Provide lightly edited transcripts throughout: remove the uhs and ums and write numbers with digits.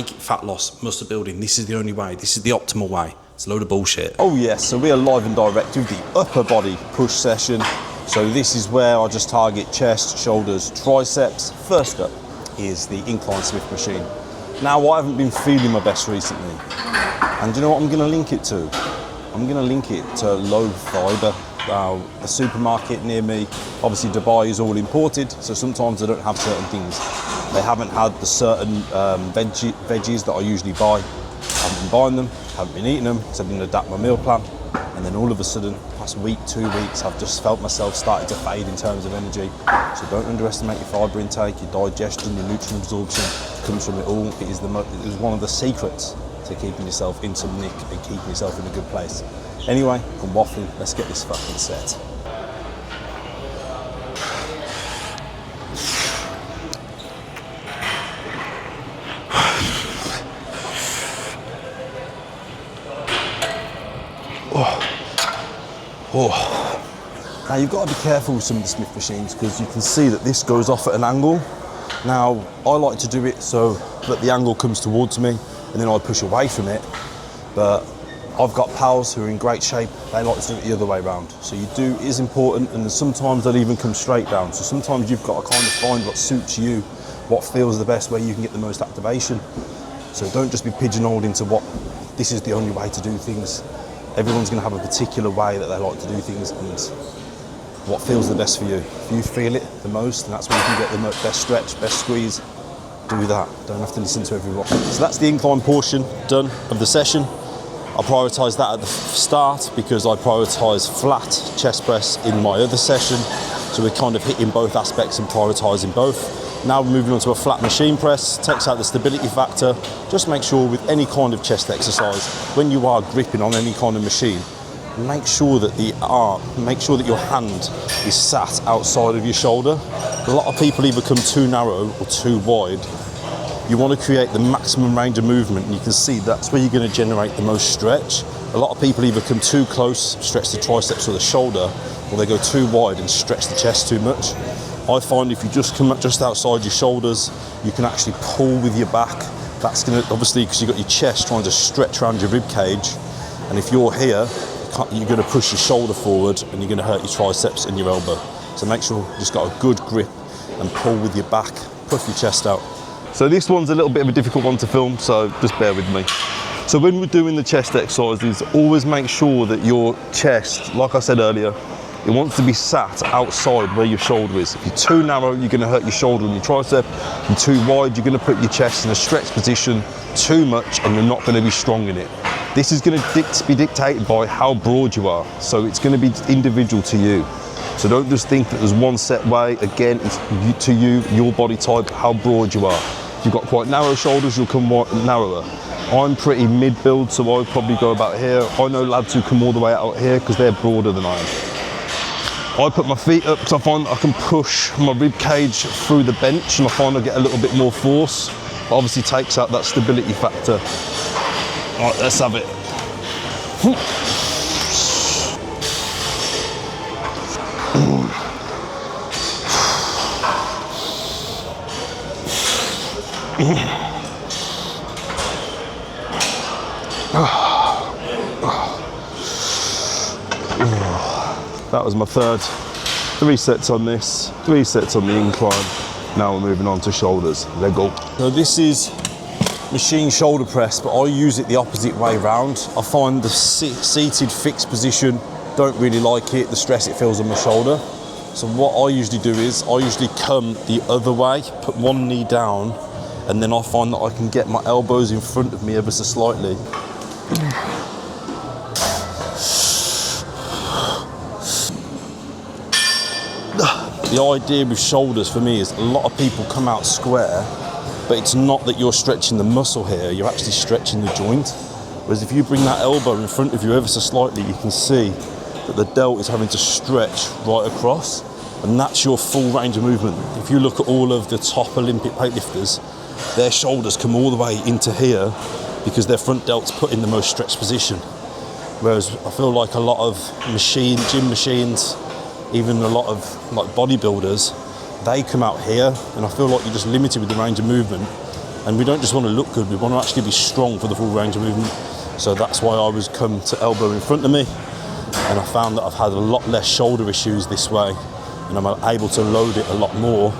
Fat loss, muscle building, this is the only way, this is the optimal way. It's a load of bullshit. Oh yes, so we are live and direct with the upper body push session. So this is where I just target chest, shoulders, triceps. First up is the Inclince Smith machine. Now I haven't been feeling my best recently. And do you know what I'm gonna link it to? I'm gonna link it to low fiber. A supermarket near me, obviously Dubai is all imported, so sometimes they don't have certain things. They haven't had the certain veggies that I usually buy. I haven't been buying them, haven't been eating them, because I didn't adapt my meal plan. And then all of a sudden, past week, 2 weeks, I've just felt myself starting to fade in terms of energy. So don't underestimate your fibre intake, your digestion, your nutrient absorption. It comes from it all. It is one of the secrets to keeping yourself in some nick and keeping yourself in a good place. Anyway, I'm waffling, let's get this fucking set. Now you've got to be careful with some of the Smith machines because you can see that this goes off at an angle. Now I like to do it so that the angle comes towards me and then I push away from it, but I've got pals who are in great shape, they like to do it the other way around. So you do is important, and sometimes they'll even come straight down. So sometimes you've got to kind of find what suits you, what feels the best, where you can get the most activation. So don't just be pigeonholed into what, this is the only way to do things. Everyone's gonna have a particular way that they like to do things and what feels the best for you. If you feel it the most, and that's where you can get the best stretch, best squeeze, do that. Don't have to listen to everyone. So that's the incline portion done of the session. I prioritise that at the start because I prioritise flat chest press in my other session. So we're kind of hitting both aspects and prioritising both. Now we're moving on to a flat machine press, takes out the stability factor. Just make sure with any kind of chest exercise, when you are gripping on any kind of machine, make sure that your hand is sat outside of your shoulder. A lot of people either come too narrow or too wide. You want to create the maximum range of movement, and you can see that's where you're going to generate the most stretch. A lot of people either come too close, stretch the triceps or the shoulder, or they go too wide and stretch the chest too much. I find if you just come up just outside your shoulders, you can actually pull with your back. That's going to, obviously, because you've got your chest trying to stretch around your rib cage, and if you're here, you're going to push your shoulder forward and you're going to hurt your triceps and your elbow. So make sure you've just got a good grip and pull with your back, puff your chest out. So this one's a little bit of a difficult one to film, so just bear with me. So when we're doing the chest exercises, always make sure that your chest, like I said earlier, it wants to be sat outside where your shoulder is. If you're too narrow, you're going to hurt your shoulder and your tricep. If you're too wide, you're going to put your chest in a stretched position too much and you're not going to be strong in it. This is going to be dictated by how broad you are. So it's going to be individual to you. So don't just think that there's one set way. Again, it's to you, your body type, how broad you are. If you've got quite narrow shoulders, you'll come narrower. I'm pretty mid-build, so I'll probably go about here. I know lads who come all the way out here because they're broader than I am. I put my feet up because I find that I can push my rib cage through the bench and I find I get a little bit more force. But obviously takes out that stability factor. All right, let's have it. That was my third. 3 sets on this, 3 sets on the incline. Now we're moving on to shoulders. Leg go. So this is machine shoulder press, but I use it the opposite way round. I find the seated fixed position, don't really like it, the stress it feels on my shoulder. So what I usually do is, I usually come the other way, put one knee down, and then I find that I can get my elbows in front of me ever so slightly. The idea with shoulders for me is a lot of people come out square, but it's not that you're stretching the muscle here, you're actually stretching the joint. Whereas if you bring that elbow in front of you ever so slightly, you can see that the delt is having to stretch right across, and that's your full range of movement. If you look at all of the top Olympic weightlifters, their shoulders come all the way into here because their front delt's put in the most stretched position. Whereas I feel like a lot of gym machines, even a lot of like bodybuilders, they come out here, and I feel like you're just limited with the range of movement And we don't just want to look good, we want to actually be strong for the full range of movement. So that's why I was come to elbow in front of me, and I found that I've had a lot less shoulder issues this way, and I'm able to load it a lot more,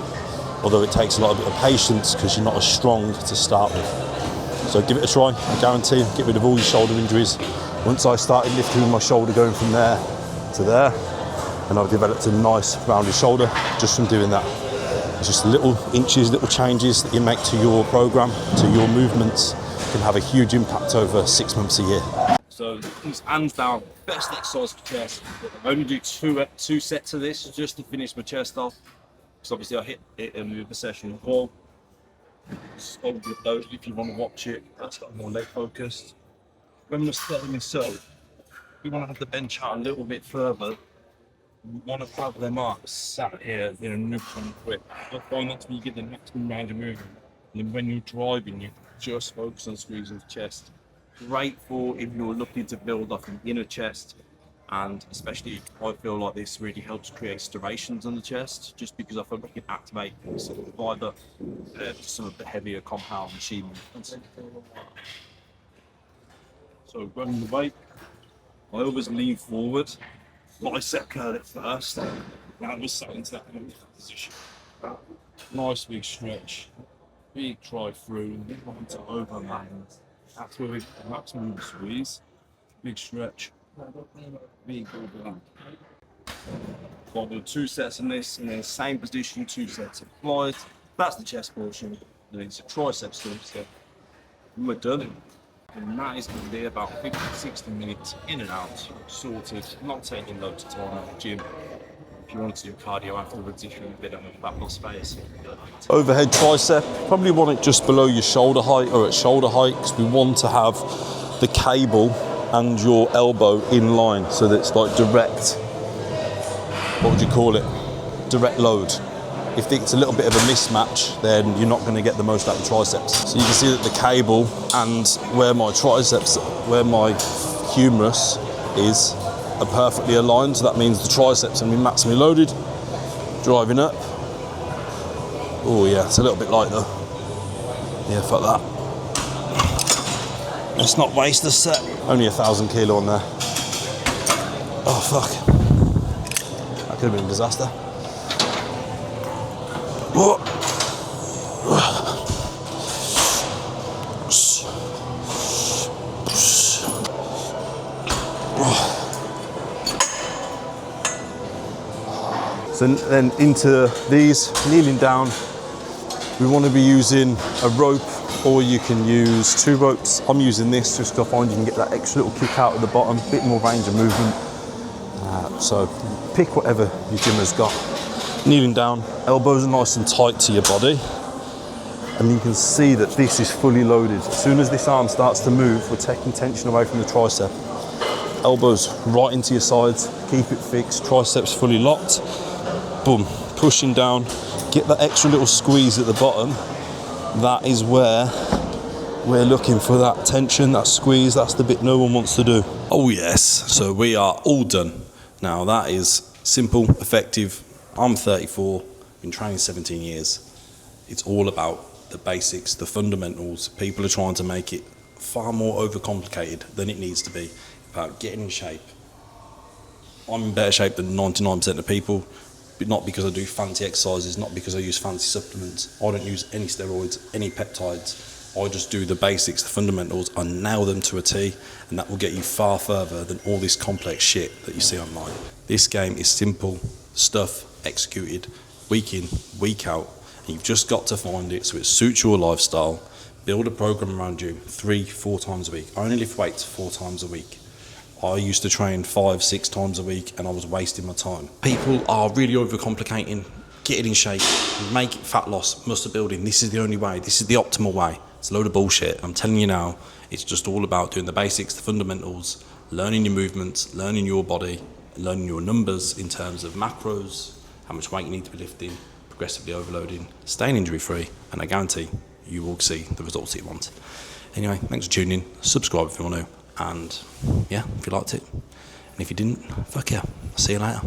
although it takes a lot of bit of patience because you're not as strong to start with. So give it a try, I guarantee, get rid of all your shoulder injuries. Once I started lifting with my shoulder going from there to there, and I've developed a nice rounded shoulder just from doing that. It's just little inches, little changes that you make to your program, to your movements, can have a huge impact over 6 months a year. So these hands down, best exercise for chest. I only do two sets of this just to finish my chest off. Because obviously I hit it in the session before. Just hold your load if you want to watch it. That's got more leg focused. When we're setting this up, we want to have the bench out a little bit further. We want to have them up sat here in a neutral grip. You'll find that's when you get the maximum range of movement. And then when you're driving, you just focus on squeezing the chest. Great for if you're looking to build up an inner chest, and especially I feel like this really helps create striations on the chest, just because I feel like it can activate sort of either some of the heavier compound machine movements. So running the weight, I always lean forward, bicep curl it first, now we're sat into that position. Nice big stretch, big drive through, wanting to overland. That's where we get the maximum squeeze, big stretch, big overland. Got to do 2 sets in this, and then same position, 2 sets applied. That's the chest portion, then it's a tricep step, and we're done. And that is going to be about 50-60 minutes in and out, sorted, not taking loads of time at the gym. If you want to do cardio afterwards, if you're a bit of a fat loss phase. Overhead tricep, probably want it just below your shoulder height or at shoulder height, because we want to have the cable and your elbow in line so that it's like direct, what would you call it? Direct load. If it's a little bit of a mismatch, then you're not going to get the most out of the triceps. So you can see that the cable and where my triceps, where my humerus is, are perfectly aligned. So that means the triceps are going to be maximally loaded, driving up. Oh yeah, it's a little bit light though. Yeah, fuck that. Let's not waste the set. Only 1,000 kilo on there. Oh fuck. That could have been a disaster. So then into these, kneeling down, we want to be using a rope, or you can use 2 ropes. I'm using this just because I find you can get that extra little kick out at the bottom, a bit more range of movement. So pick whatever your gym has got. Kneeling down, elbows are nice and tight to your body, and you can see that this is fully loaded. As soon as this arm starts to move, we're taking tension away from the tricep. Elbows right into your sides, keep it fixed, triceps fully locked. Boom, pushing down, get that extra little squeeze at the bottom. That is where we're looking for that tension, that squeeze. That's the bit no one wants to do. Oh yes, so we are all done. Now that is simple, effective. I'm 34, been training 17 years. It's all about the basics, the fundamentals. People are trying to make it far more overcomplicated than it needs to be, about getting in shape. I'm in better shape than 99% of people, but not because I do fancy exercises, not because I use fancy supplements. I don't use any steroids, any peptides. I just do the basics, the fundamentals. I nail them to a T, and that will get you far further than all this complex shit that you see online. This game is simple stuff executed week in, week out, and you've just got to find it so it suits your lifestyle. Build a program around you 3-4 times a week. I only lift weights 4 times a week. I used to train 5-6 times a week, and I was wasting my time. People are really overcomplicating, getting in shape, make it fat loss, muscle building. This is the only way, this is the optimal way. It's a load of bullshit. I'm telling you now, it's just all about doing the basics, the fundamentals, learning your movements, learning your body, learning your numbers in terms of macros, how much weight you need to be lifting, progressively overloading, staying injury free, and I guarantee you will see the results that you want. Anyway, thanks for tuning in, subscribe if you want to, and yeah, if you liked it, and if you didn't, fuck yeah, see you later.